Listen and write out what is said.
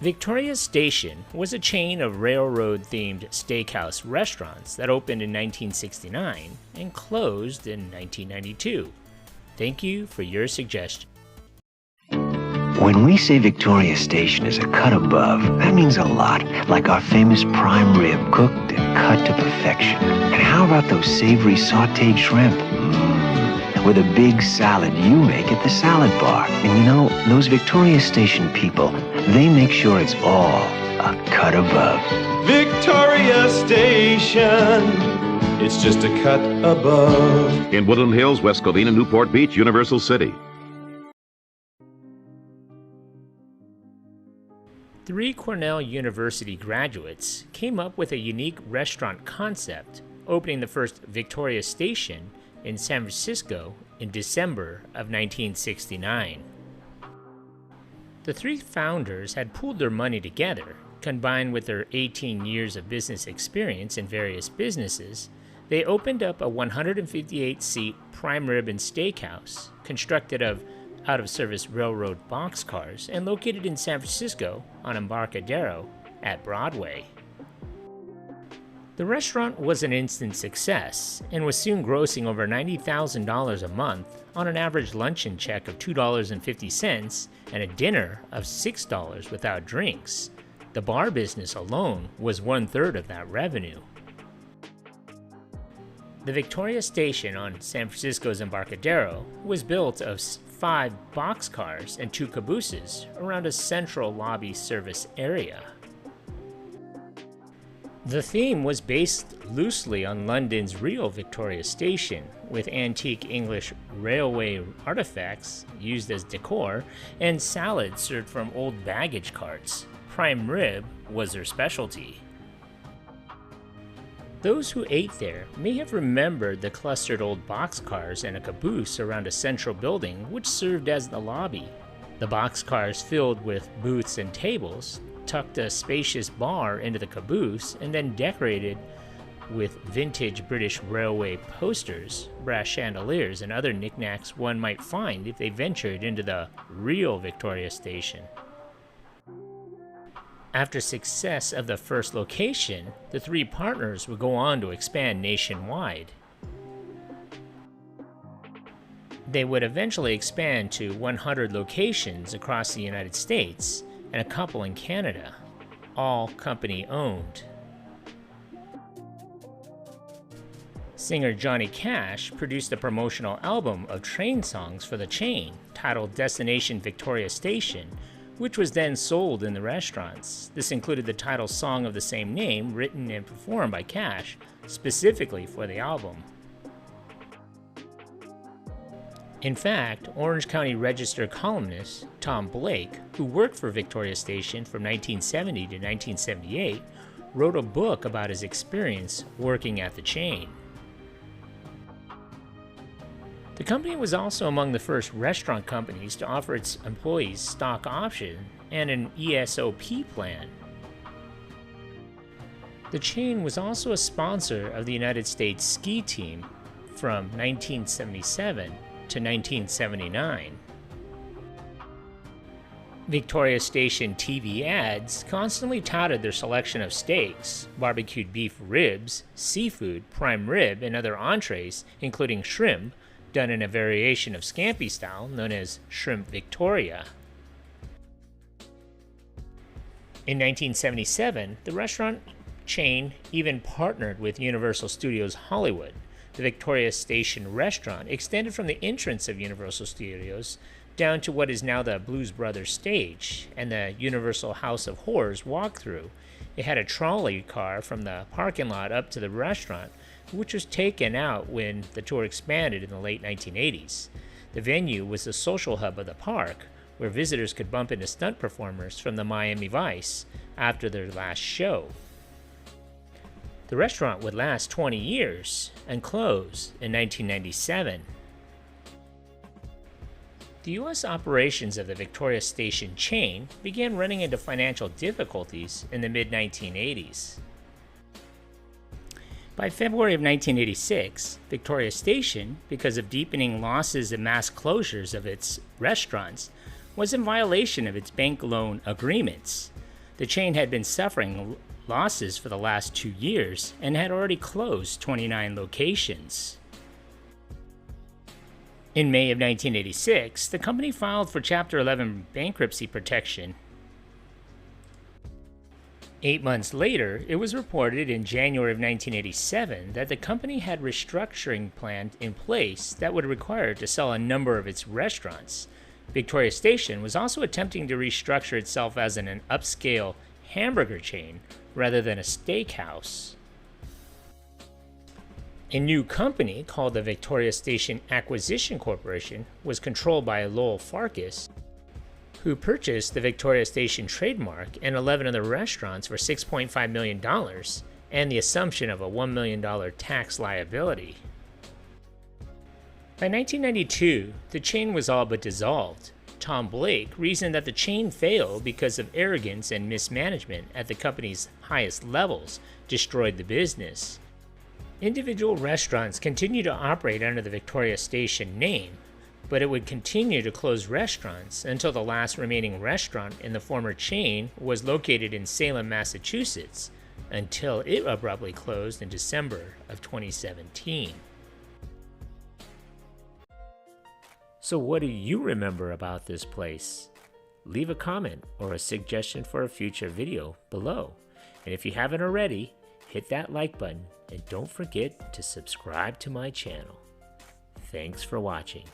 Victoria Station was a chain of railroad-themed steakhouse restaurants that opened in 1969 and closed in 1992. Thank you for your suggestion. When we say Victoria Station is a cut above, that means a lot, like our famous prime rib cooked and cut to perfection. And how about those savory sautéed shrimp? With a big salad you make at the salad bar. And you know, those Victoria Station people, they make sure it's all a cut above. Victoria Station, it's just a cut above. In Woodland Hills, West Covina, Newport Beach, Universal City. 3 Cornell University graduates came up with a unique restaurant concept, opening the first Victoria Station in San Francisco in December of 1969. The 3 founders had pooled their money together. Combined with their 18 years of business experience in various businesses, they opened up a 158-seat prime rib and steakhouse constructed of out-of-service railroad boxcars and located in San Francisco on Embarcadero at Broadway. The restaurant was an instant success and was soon grossing over $90,000 a month on an average luncheon check of $2.50 and a dinner of $6 without drinks. The bar business alone was 1/3 of that revenue. The Victoria Station on San Francisco's Embarcadero was built of 5 boxcars and 2 cabooses around a central lobby service area. The theme was based loosely on London's real Victoria Station, with antique English railway artifacts used as decor and salads served from old baggage carts. Prime rib was their specialty. Those who ate there may have remembered the clustered old boxcars and a caboose around a central building which served as the lobby. The boxcars filled with booths and tables tucked a spacious bar into the caboose and then decorated with vintage British railway posters, brass chandeliers, and other knickknacks one might find if they ventured into the real Victoria Station. After success of the first location, the 3 partners would go on to expand nationwide. They would eventually expand to 100 locations across the United States and a couple in Canada, all company-owned. Singer Johnny Cash produced a promotional album of train songs for the chain, titled Destination Victoria Station, which was then sold in the restaurants. This included the title song of the same name, written and performed by Cash, specifically for the album. In fact, Orange County Register columnist Tom Blake, who worked for Victoria Station from 1970 to 1978, wrote a book about his experience working at the chain. The company was also among the first restaurant companies to offer its employees stock option and an ESOP plan. The chain was also a sponsor of the United States ski team from 1977 to 1979. Victoria Station TV ads constantly touted their selection of steaks, barbecued beef ribs, seafood, prime rib, and other entrees, including shrimp, done in a variation of scampi style known as Shrimp Victoria. In 1977, the restaurant chain even partnered with Universal Studios Hollywood. The Victoria Station restaurant extended from the entrance of Universal Studios down to what is now the Blues Brothers stage and the Universal House of Horrors walkthrough. It had a trolley car from the parking lot up to the restaurant, which was taken out when the tour expanded in the late 1980s. The venue was the social hub of the park, where visitors could bump into stunt performers from the Miami Vice after their last show. The restaurant would last 20 years and close in 1997. The U.S. operations of the Victoria Station chain began running into financial difficulties in the mid-1980s. By February of 1986, Victoria Station, because of deepening losses and mass closures of its restaurants, was in violation of its bank loan agreements. The chain had been suffering losses for the last 2 years and had already closed 29 locations. In May of 1986, the company filed for Chapter 11 bankruptcy protection. 8 months later, it was reported in January of 1987 that the company had a restructuring plan in place that would require it to sell a number of its restaurants. Victoria Station was also attempting to restructure itself as an upscale hamburger chain rather than a steakhouse. A new company called the Victoria Station Acquisition Corporation was controlled by Lowell Farkas, who purchased the Victoria Station trademark and 11 other restaurants for $6.5 million and the assumption of a $1 million tax liability. By 1992, the chain was all but dissolved. Tom Blake reasoned that the chain failed because of arrogance and mismanagement at the company's highest levels destroyed the business. Individual restaurants continued to operate under the Victoria Station name, but it would continue to close restaurants until the last remaining restaurant in the former chain was located in Salem, Massachusetts, until it abruptly closed in December of 2017. So what do you remember about this place? Leave a comment or a suggestion for a future video below. And if you haven't already, hit that like button and don't forget to subscribe to my channel. Thanks for watching.